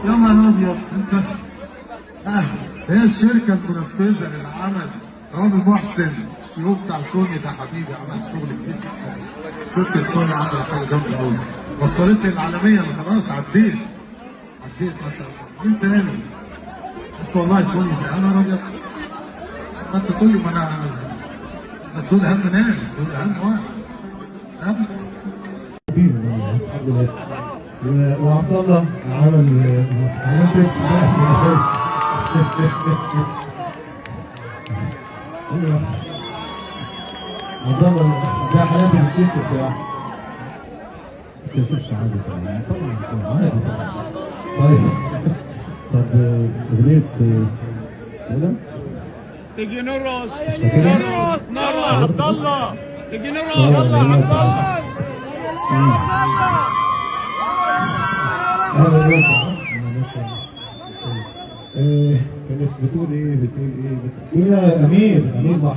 يا نهار ابيض انت. هي الشركه المنفذه للعمل رامي محسن CEO بتاع سوني ده حبيبي، عمل شغل كبير جدا. شركه سوني عملت حاجه جامده قوي، وصلتني العالميه. انا خلاص عديت ما شاء الله. مين تاني؟ بس والله سوني يا نهار ابيض. انت تقول لي ما انا بس دول اهم ناس، دول اهم واحد. وعبد الله عمل بيبس عبد الله زي حالاتي بتكسف يا احمد. ما بتكسفش عادي طبعا عادي طبعا. طيب طب اغنية ولا؟ تيجي نرقص عبد الله تيجي نرقص يلا عبد الله. كانت بتقول ايه؟ بتقول يا امير محمود.